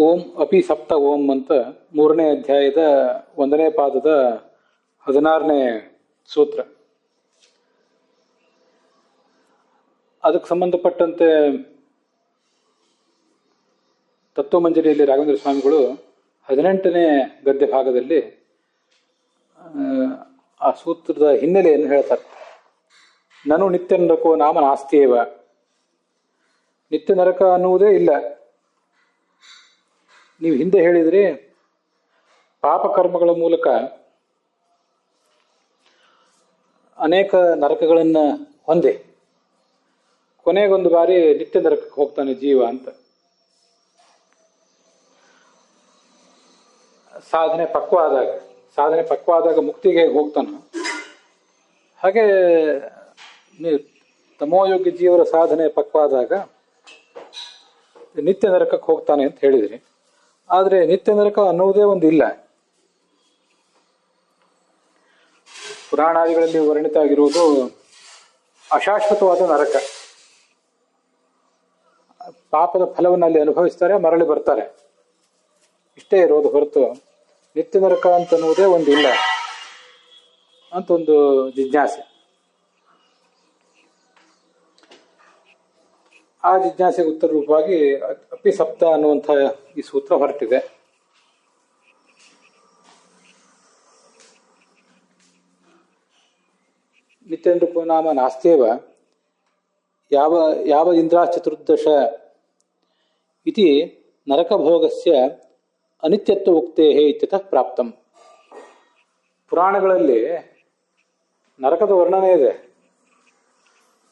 ಓಂ ಅಪಿ ಸಪ್ತ ಓಂ ಅಂತ 3ನೇ ಅಧ್ಯಾಯದ 1ನೇ ಪಾದದ 16ನೇ ಸೂತ್ರ. ಅದಕ್ಕೆ ಸಂಬಂಧಪಟ್ಟಂತೆ ತತ್ವಮಂಜರಿಯಲ್ಲಿ ರಾಘವೇಂದ್ರ ಸ್ವಾಮಿಗಳು 18ನೇ ಗದ್ಯ ಭಾಗದಲ್ಲಿ ಆ ಸೂತ್ರದ ಹಿನ್ನೆಲೆಯನ್ನು ಹೇಳ್ತಾರೆ. ನಾನು ನಿತ್ಯ ನರಕೋ ನಾಮ ನಾಸ್ತಿಯೇವ, ನಿತ್ಯ ನರಕ ಅನ್ನುವುದೇ ಇಲ್ಲ. ನೀವು ಹಿಂದೆ ಹೇಳಿದ್ರಿ ಪಾಪಕರ್ಮಗಳ ಮೂಲಕ ಅನೇಕ ನರಕಗಳನ್ನು ಹೊಂದಿ ಕೊನೆಗೊಂದು ಬಾರಿ ನಿತ್ಯ ನರಕಕ್ಕೆ ಹೋಗ್ತಾನೆ ಜೀವ ಅಂತ. ಸಾಧನೆ ಪಕ್ವ ಆದಾಗ ಮುಕ್ತಿಗೆ ಹೋಗ್ತಾನೆ. ಹಾಗೆ ತಮೋಯೋಗ್ಯ ಜೀವರ ಸಾಧನೆ ಪಕ್ವ ಆದಾಗ ನಿತ್ಯ ನರಕಕ್ಕೆ ಹೋಗ್ತಾನೆ ಅಂತ ಹೇಳಿದ್ರಿ. ಆದರೆ ನಿತ್ಯ ನರಕ ಅನ್ನುವುದೇ ಒಂದು ಇಲ್ಲ. ಪುರಾಣಾದಿಗಳಲ್ಲಿ ವರ್ಣಿತ ಆಗಿರುವುದು ಅಶಾಶ್ವತವಾದ ನರಕ. ಪಾಪದ ಫಲವನ್ನು ಅಲ್ಲಿ ಅನುಭವಿಸ್ತಾರೆ, ಮರಳಿ ಬರ್ತಾರೆ, ಇಷ್ಟೇ ಇರೋದು ಹೊರತು ನಿತ್ಯ ನರಕ ಅಂತನ್ನುವುದೇ ಒಂದು ಇಲ್ಲ ಅಂತ ಒಂದು ಜಿಜ್ಞಾಸೆ. ಆ ಜಿಜ್ಞಾಸೆಗೆ ಉತ್ತರ ರೂಪವಾಗಿ ಅಪಿ ಸಪ್ತ ಅನ್ನುವಂಥ ಈ ಸೂತ್ರ ಹೊರಟಿದೆ. ನಿತ್ಯ ನೃಪ ನಾಮ ನಾಸ್ತ್ಯೇವ ಯಾವ ಇಂದ್ರಾ ಚತುರ್ದಶ ಇತಿ ನರಕಭೋಗಸ್ಯ ಅನಿತ್ಯತ್ವ ಉಕ್ತೇ ಇತ್ಯತಃ ಪ್ರಾಪ್ತಂ. ಪುರಾಣಗಳಲ್ಲಿ ನರಕದ ವರ್ಣನೆ ಇದೆ.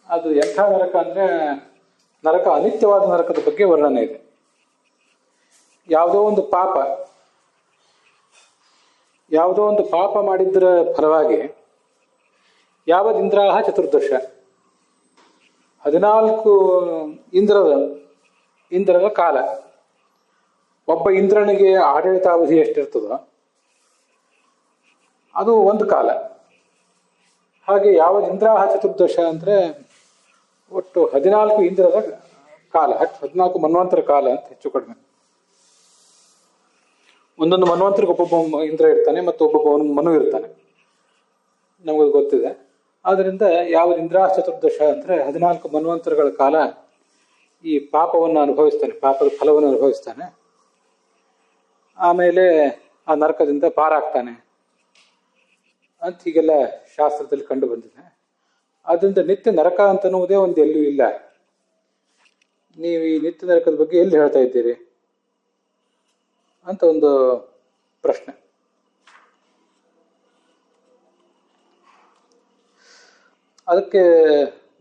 ಅದು ಎಂಥ ನರಕ ಅಂದರೆ ನರಕ ಅನಿತ್ಯವಾದ ನರಕದ ಬಗ್ಗೆ ವರ್ಣನೆ ಇದೆ. ಯಾವುದೋ ಒಂದು ಪಾಪ ಮಾಡಿದ್ದರ ಫಲವಾಗಿ ಯಾವದಿಂದ್ರಾಹ ಚತುರ್ದಶ 14 ಇಂದ್ರರ ಕಾಲ. ಒಬ್ಬ ಇಂದ್ರನಿಗೆ ಆಡಳಿತಾವಧಿ ಎಷ್ಟಿರ್ತದೋ ಅದು ಒಂದು ಕಾಲ. ಹಾಗೆ ಯಾವದಿಂದ್ರಾಹ ಚತುರ್ದಶ ಅಂದರೆ ಒಟ್ಟು 14 ಇಂದ್ರರ ಕಾಲ, 14 ಮನ್ವಂತರ ಕಾಲ ಅಂತ ಹೆಚ್ಚು ಕಡಿಮೆ. ಒಂದೊಂದು ಮನ್ವಂತರಿಗೆ ಒಬ್ಬೊಬ್ಬ ಇಂದ್ರ ಇರ್ತಾನೆ ಮತ್ತು ಒಬ್ಬೊಬ್ಬ ಮನು ಇರ್ತಾನೆ, ನಮಗದು ಗೊತ್ತಿದೆ. ಆದ್ದರಿಂದ ಯಾವ ಇಂದ್ರಾ ಚತುರ್ದಶ ಅಂದರೆ 14 ಮನ್ವಂತರಗಳ ಕಾಲ ಈ ಪಾಪವನ್ನು ಅನುಭವಿಸ್ತಾನೆ, ಪಾಪದ ಫಲವನ್ನು ಅನುಭವಿಸ್ತಾನೆ. ಆಮೇಲೆ ಆ ನರಕದಿಂದ ಪಾರಾಗ್ತಾನೆ ಅಂತ ಹೀಗೆಲ್ಲ ಶಾಸ್ತ್ರದಲ್ಲಿ ಕಂಡು ಬಂದಿದೆ. ಆದ್ದರಿಂದ ನಿತ್ಯ ನರಕ ಅಂತನ್ನುವುದೇ ಒಂದು ಎಲ್ಲೂ ಇಲ್ಲ. ನೀವು ಈ ನಿತ್ಯ ನರಕದ ಬಗ್ಗೆ ಎಲ್ಲಿ ಹೇಳ್ತಾ ಇದ್ದೀರಿ ಅಂತ ಒಂದು ಪ್ರಶ್ನೆ. ಅದಕ್ಕೆ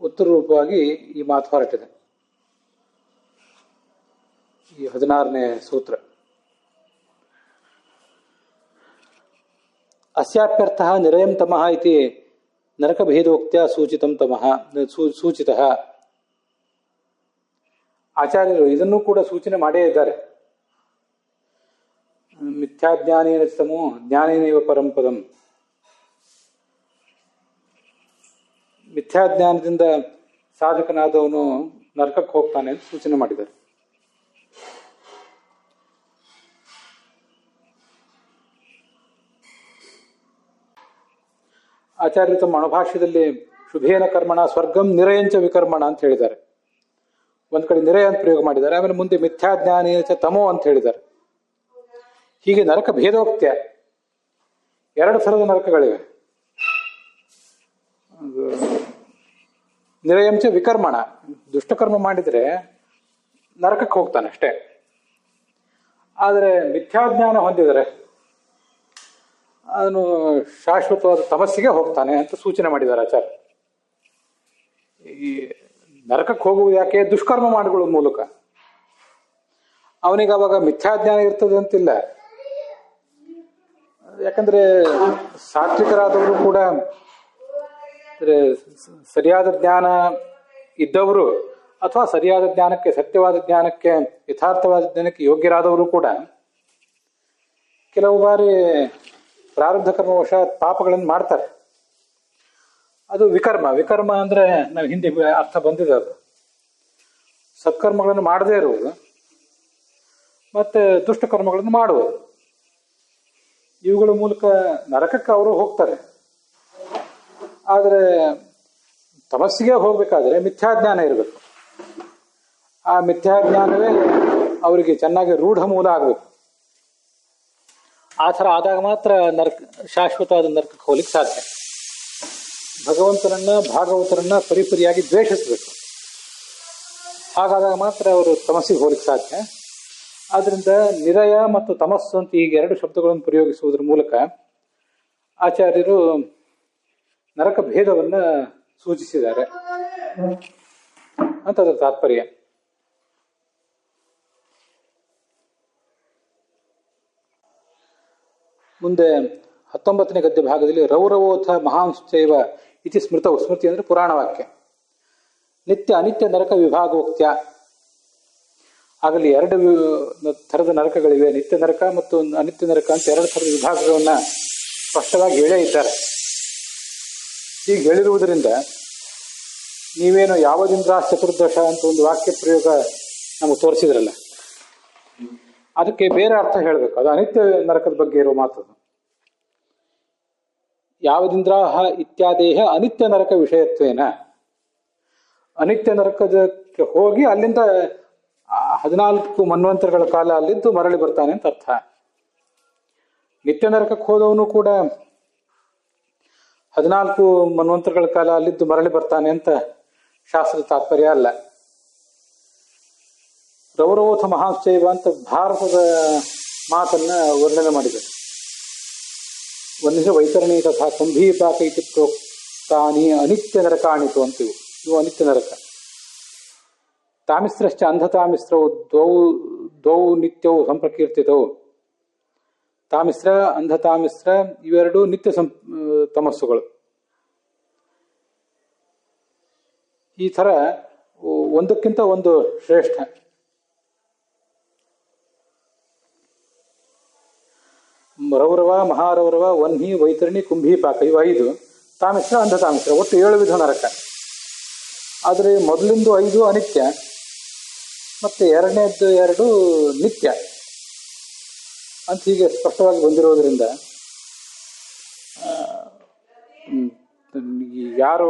ಉತ್ತರ ರೂಪವಾಗಿ ಈ ಮಾತು ಹೊರಟಿದೆ, ಈ 16ನೇ ಸೂತ್ರ. ಅಸ್ಯಾಪ್ಯರ್ಥಃ ನಿರಯಂ ತಮಃ ಇತಿ ನರಕಭೇದೋಕ್ತ್ಯ ಸೂಚಿತಃ. ಆಚಾರ್ಯರು ಇದನ್ನು ಕೂಡ ಸೂಚನೆ ಮಾಡೇ ಇದ್ದಾರೆ. ಮಿಥ್ಯಾಜ್ಞಾನೇನ ತಮೋ ಜ್ಞಾನೇನೈವ ಪರಂಪದಂ. ಮಿಥ್ಯಾಜ್ಞಾನದಿಂದ ಸಾಧಕನಾದವನು ನರಕಕ್ಕೆ ಹೋಗ್ತಾನೆ ಅಂತ ಸೂಚನೆ ಮಾಡಿದ್ದಾರೆ. ಆಚಾರ್ಯರು ತಮ್ಮ ಅಣುಭಾಷ್ಯದಲ್ಲಿ ಶುಭೇನ ಕರ್ಮಣ ಸ್ವರ್ಗಂ ನಿರಯಂಚ ವಿಕರ್ಮಣ ಅಂತ ಹೇಳಿದ್ದಾರೆ. ಒಂದ್ ಕಡೆ ನಿರಯ ಅಂತ ಪ್ರಯೋಗ ಮಾಡಿದ್ದಾರೆ, ಆಮೇಲೆ ಮುಂದೆ ಮಿಥ್ಯಾಜ್ಞಾನೇನ ತಮೋ ಅಂತ ಹೇಳಿದ್ದಾರೆ. ಹೀಗೆ ನರಕ ಭೇದೋಕ್ತ್ಯ 2 ಥರದ ನರಕಗಳಿವೆ. ನಿರಯಂಚ ವಿಕರ್ಮಣ, ದುಷ್ಟಕರ್ಮ ಮಾಡಿದರೆ ನರಕಕ್ಕೆ ಹೋಗ್ತಾನೆ ಅಷ್ಟೇ. ಆದರೆ ಮಿಥ್ಯಾಜ್ಞಾನ ಹೊಂದಿದರೆ ಅವನು ಶಾಶ್ವತವಾದ ತಮಸ್ಸಿಗೆ ಹೋಗ್ತಾನೆ ಅಂತ ಸೂಚನೆ ಮಾಡಿದ್ದಾರೆ ಆಚಾರ್ಯ. ಈ ನರಕಕ್ಕೆ ಹೋಗುವುದು ಯಾಕೆ? ದುಷ್ಕರ್ಮ ಮಾಡಿಕೊಳ್ಳುವ ಮೂಲಕ. ಅವನಿಗೆ ಅವಾಗ ಮಿಥ್ಯಾಜ್ಞಾನ ಇರ್ತದೆ ಅಂತಿಲ್ಲ. ಯಾಕಂದ್ರೆ ಸಾತ್ವಿಕರಾದವರು ಕೂಡ ಸರಿಯಾದ ಜ್ಞಾನ ಇದ್ದವರು ಅಥವಾ ಸರಿಯಾದ ಜ್ಞಾನಕ್ಕೆ, ಸತ್ಯವಾದ ಜ್ಞಾನಕ್ಕೆ, ಯಥಾರ್ಥವಾದ ಜ್ಞಾನಕ್ಕೆ ಯೋಗ್ಯರಾದವರು ಕೂಡ ಕೆಲವು ಬಾರಿ ಪ್ರಾರಬ್ಧ ಕರ್ಮವಶಾತ್ ಪಾಪಗಳನ್ನು ಮಾಡ್ತಾರೆ. ಅದು ವಿಕರ್ಮ ಅಂದ್ರೆ ನಾವು ಹಿಂದೆ ಅರ್ಥ ಬಂದಿದೆ. ಅದು ಸತ್ಕರ್ಮಗಳನ್ನು ಮಾಡದೇ ಇರುವುದು, ಮತ್ತೆ ದುಷ್ಟ ಕರ್ಮಗಳನ್ನು ಮಾಡುವುದು. ಇವುಗಳ ಮೂಲಕ ನರಕಕ್ಕೆ ಅವರು ಹೋಗ್ತಾರೆ. ಆದರೆ ತಮಸ್ಸಿಗೆ ಹೋಗ್ಬೇಕಾದ್ರೆ ಮಿಥ್ಯಾಜ್ಞಾನ ಇರಬೇಕು. ಆ ಮಿಥ್ಯಾಜ್ಞಾನವೇ ಅವರಿಗೆ ಚೆನ್ನಾಗಿ ರೂಢ ಮೂಲ ಆಗಬೇಕು. ಆ ಥರ ಆದಾಗ ಮಾತ್ರ ಶಾಶ್ವತವಾದ ನರಕಕ್ಕೆ ಹೋಗ್ಲಿಕ್ಕೆ ಸಾಧ್ಯ. ಭಗವಂತನನ್ನ ಭಾಗವತರನ್ನ ಪರಿಪರಿಯಾಗಿ ದ್ವೇಷಿಸಬೇಕು. ಹಾಗಾದಾಗ ಮಾತ್ರ ಅವರು ತಮಸ್ಸಿಗೆ ಹೋಗ್ಲಿಕ್ಕೆ ಸಾಧ್ಯ. ಆದ್ರಿಂದ ನಿರಯ ಮತ್ತು ತಮಸ್ಸು ಅಂತ ಈಗ ಎರಡು ಶಬ್ದಗಳನ್ನು ಪ್ರಯೋಗಿಸುವುದರ ಮೂಲಕ ಆಚಾರ್ಯರು ನರಕ ಭೇದವನ್ನ ಸೂಚಿಸಿದ್ದಾರೆ ಅಂತ ಅದರ ತಾತ್ಪರ್ಯ. ಮುಂದೆ 19ನೇ ಗದ್ಯ ಭಾಗದಲ್ಲಿ ರೌರವೋಥ ಮಹಾಂಶ್ಚೈವ ಇತಿ ಸ್ಮೃತವು. ಸ್ಮೃತಿ ಅಂದ್ರೆ ಪುರಾಣ ವಾಕ್ಯ. ನಿತ್ಯ ಅನಿತ್ಯ ನರಕ ವಿಭಾಗೋಕ್ತ್ಯ. ಆಗಲಿ ಎರಡು ಥರದ ನರಕಗಳಿವೆ, ನಿತ್ಯ ನರಕ ಮತ್ತು ಅನಿತ್ಯ ನರಕ ಅಂತ ಎರಡು ಥರದ ವಿಭಾಗಗಳನ್ನ ಸ್ಪಷ್ಟವಾಗಿ ಹೇಳೇ ಇದ್ದಾರೆ. ಹೀಗೆ ಹೇಳಿರುವುದರಿಂದ ನೀವೇನು ಯಾವದಿಂದ್ರ ಚತುರ್ದಶ ಅಂತ ಒಂದು ವಾಕ್ಯ ಪ್ರಯೋಗ ನಮಗೆ ತೋರಿಸಿದ್ರಲ್ಲ, ಅದಕ್ಕೆ ಬೇರೆ ಅರ್ಥ ಹೇಳಬೇಕು. ಅದು ಅನಿತ್ಯ ನರಕದ ಬಗ್ಗೆ ಇರುವ ಮಾತು. ಯಾವದಿಂದ್ರಾಹ ಇತ್ಯಾದೇಹ ಅನಿತ್ಯ ನರಕ ವಿಷಯತ್ವೇನ. ಅನಿತ್ಯ ನರಕಕ್ಕೆ ಹೋಗಿ ಅಲ್ಲಿಂದ 14 ಮನ್ವಂತರಗಳ ಕಾಲ ಅಲ್ಲಿದ್ದು ಮರಳಿ ಬರ್ತಾನೆ ಅಂತ ಅರ್ಥ. ನಿತ್ಯ ನರಕಕ್ಕೆ ಹೋದವನು ಕೂಡ 14 ಮನ್ವಂತರಗಳ ಕಾಲ ಅಲ್ಲಿದ್ದು ಮರಳಿ ಬರ್ತಾನೆ ಅಂತ ಶಾಸ್ತ್ರದ ತಾತ್ಪರ್ಯ ಅಲ್ಲ. ರೌರವೋಥ ಮಹಾಶ್ಚೈವ ಅಂತ ಭಾರತದ ಮಾತನ್ನ ವರ್ಣನೆ ಮಾಡಿದೆ. ಒಂದಿನ ವೈತರಣಿ ತಥಾ ಕುಂಭೀಪಾಕ ಇತಿ ಪ್ರೋಕ್ತಾನಿ ಅನಿತ್ಯ ನರಕಾಣಿತು ಅಂತಿವು. ಇವು ಅನಿತ್ಯ ನರಕ. ತಾಮಿಸ್ರಶ್ಚ ಅಂಧತಾಮಿಸ್ರವು ದ್ವೌ ನಿತ್ಯವು ಸಂಪ್ರಕೀರ್ತಿತವು. ತಾಮಿಸ್ರ ಅಂಧತಾಮಿಸ್ರ ಇವೆರಡು ನಿತ್ಯ ತಮಸ್ಸುಗಳು. ಈ ಥರ ಒಂದಕ್ಕಿಂತ ಒಂದು ಶ್ರೇಷ್ಠ. ರೌರವ, ಮಹಾರೌರವ, ವನ್ಹಿ, ವೈತರಣಿ, ಕುಂಭೀಪಾಕ ಇವು 5. ತಾಮಿಸ್ರ ಅಂಧತಾಮಿಸ್ರ ಒಟ್ಟು 7 ವಿಧ ನರಕ. ಆದರೆ ಮೊದಲಿಂದು 5 ಅನಿತ್ಯ ಮತ್ತೆ ಎರಡನೇದ್ದು 2 ನಿತ್ಯ ಅಂತ ಹೀಗೆ ಸ್ಪಷ್ಟವಾಗಿ ಬಂದಿರೋದ್ರಿಂದ ಯಾರು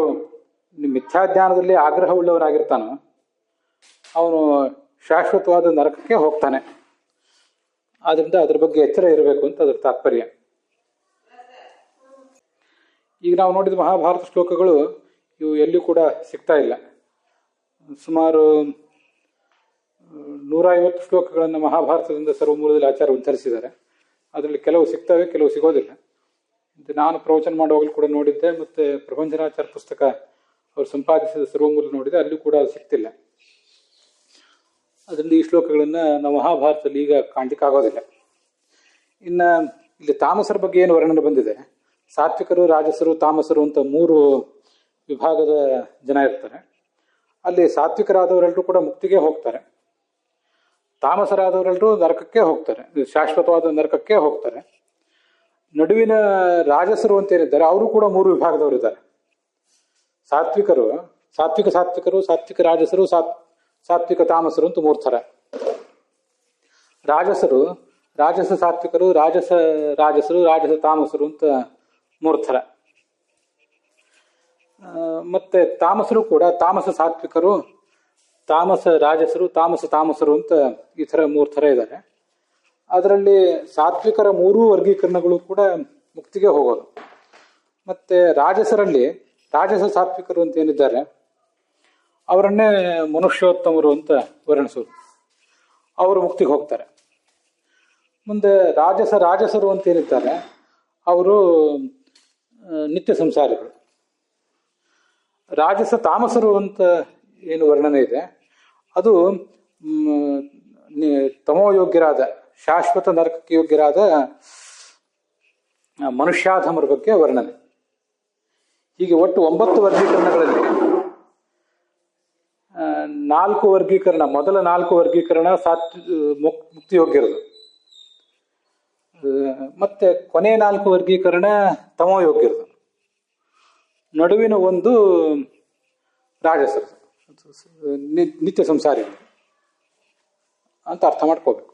ಮಿಥ್ಯಾಜ್ಞಾನದಲ್ಲಿ ಆಗ್ರಹವುಳ್ಳವನಾಗಿರ್ತಾನೋ ಅವನು ಶಾಶ್ವತವಾದ ನರಕಕ್ಕೆ ಹೋಗ್ತಾನೆ. ಆದ್ರಿಂದ ಅದ್ರ ಬಗ್ಗೆ ಎಚ್ಚರ ಇರಬೇಕು ಅಂತ ಅದರ ತಾತ್ಪರ್ಯ. ಈಗ ನಾವು ನೋಡಿದ ಮಹಾಭಾರತ ಶ್ಲೋಕಗಳು ಇವು ಎಲ್ಲಿಯೂ ಕೂಡ ಸಿಗ್ತಾ ಇಲ್ಲ. ಸುಮಾರು 150 ಶ್ಲೋಕಗಳನ್ನು ಮಹಾಭಾರತದಿಂದ ಸರ್ವಮೂಲದಲ್ಲಿ ಆಚಾರ್ಯ ಉದ್ಧರಿಸಿದ್ದಾರೆ. ಅದರಲ್ಲಿ ಕೆಲವು ಸಿಗ್ತವೆ, ಕೆಲವು ಸಿಗೋದಿಲ್ಲ. ನಾನು ಪ್ರವಚನ ಮಾಡುವಾಗಲೂ ಕೂಡ ನೋಡಿದ್ದೆ, ಮತ್ತೆ ಪ್ರಪಂಚನಾಚಾರ ಪುಸ್ತಕ ಅವರು ಸಂಪಾದಿಸಿದ ಸರ್ವಮೂಲ ನೋಡಿದೆ, ಅಲ್ಲೂ ಕೂಡ ಅದು ಸಿಗ್ತಿಲ್ಲ. ಅದರಿಂದ ಈ ಶ್ಲೋಕಗಳನ್ನು ನಾವು ಮಹಾಭಾರತದಲ್ಲಿ ಈಗ ಕಾಣ್ಲಿಕ್ಕೆ ಆಗೋದಿಲ್ಲ. ಇನ್ನು ಇಲ್ಲಿ ತಾಮಸರ ಬಗ್ಗೆ ಏನು ವರ್ಣನೆ ಬಂದಿದೆ, ಸಾತ್ವಿಕರು, ರಾಜಸರು, ತಾಮಸರು ಅಂತ 3 ವಿಭಾಗದ ಜನ ಇರ್ತಾರೆ. ಅಲ್ಲಿ ಸಾತ್ವಿಕರಾದವರೆಲ್ಲರೂ ಕೂಡ ಮುಕ್ತಿಗೆ ಹೋಗ್ತಾರೆ. ತಾಮಸರಾದವರೆಲ್ಲರೂ ನರಕಕ್ಕೆ ಹೋಗ್ತಾರೆ, ಶಾಶ್ವತವಾದ ನರಕಕ್ಕೆ ಹೋಗ್ತಾರೆ. ನಡುವಿನ ರಾಜಸರು ಅಂತ ಏನಿದ್ದಾರೆ ಅವರು ಕೂಡ 3 ವಿಭಾಗದವರಿದ್ದಾರೆ. ಸಾತ್ವಿಕ ಸಾತ್ವಿಕರು, ಸಾತ್ವಿಕ ರಾಜಸರು, ಸಾತ್ವಿಕ ತಾಮಸರು ಅಂತ 3 ಥರ. ರಾಜಸ ಸಾತ್ವಿಕರು, ರಾಜಸರು, ರಾಜಸ ತಾಮಸರು ಅಂತ 3 ಥರ. ಮತ್ತೆ ತಾಮಸರು ಕೂಡ ತಾಮಸ ಸಾತ್ವಿಕರು, ತಾಮಸ ರಾಜಸರು, ತಾಮಸ ತಾಮಸರು ಅಂತ ಈ ಥರ 3 ಥರ ಇದ್ದಾರೆ. ಅದರಲ್ಲಿ ಸಾತ್ವಿಕರ 3 ವರ್ಗೀಕರಣಗಳು ಕೂಡ ಮುಕ್ತಿಗೆ ಹೋಗೋದು. ಮತ್ತೆ ರಾಜಸರಲ್ಲಿ ರಾಜಸ ಸಾತ್ವಿಕರು ಅಂತ ಏನಿದ್ದಾರೆ ಅವರನ್ನೇ ಮನುಷ್ಯೋತ್ತಮರು ಅಂತ ವರ್ಣಿಸೋದು. ಅವರು ಮುಕ್ತಿಗೆ ಹೋಗ್ತಾರೆ. ಮುಂದೆ ರಾಜಸರು ಅಂತ ಏನಿದ್ದಾರೆ ಅವರು ನಿತ್ಯ ಸಂಸಾರಿಗಳು. ರಾಜಸ ತಾಮಸರು ಅಂತ ಏನು ವರ್ಣನೆ ಇದೆ ಅದು ತಮೋಯೋಗ್ಯರಾದ, ಶಾಶ್ವತ ನರಕಕ್ಕೆ ಯೋಗ್ಯರಾದ ಮನುಷ್ಯಾಧಮರ ಬಗ್ಗೆ ವರ್ಣನೆ. ಹೀಗೆ ಒಟ್ಟು 9 ವರ್ಗೀಕರಣಗಳಲ್ಲಿ 4 ವರ್ಗೀಕರಣ, ಮೊದಲ 4 ವರ್ಗೀಕರಣ ಮುಕ್ತಿಯೋಗ್ಯರದು. ಮತ್ತೆ ಕೊನೆ 4 ವರ್ಗೀಕರಣ ತಮೋಯೋಗ್ಯರದು. ನಡುವಿನ 1 ರಾಜಸರು, ನಿತ್ಯ ಸಂಸಾರಿಗಳು ಅಂತ ಅರ್ಥ ಮಾಡ್ಕೋಬೇಕು.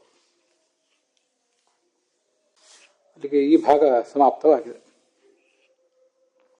ಅಲ್ಲಿಗೆ ಈ ಭಾಗ ಸಮಾಪ್ತವಾಗಿದೆ.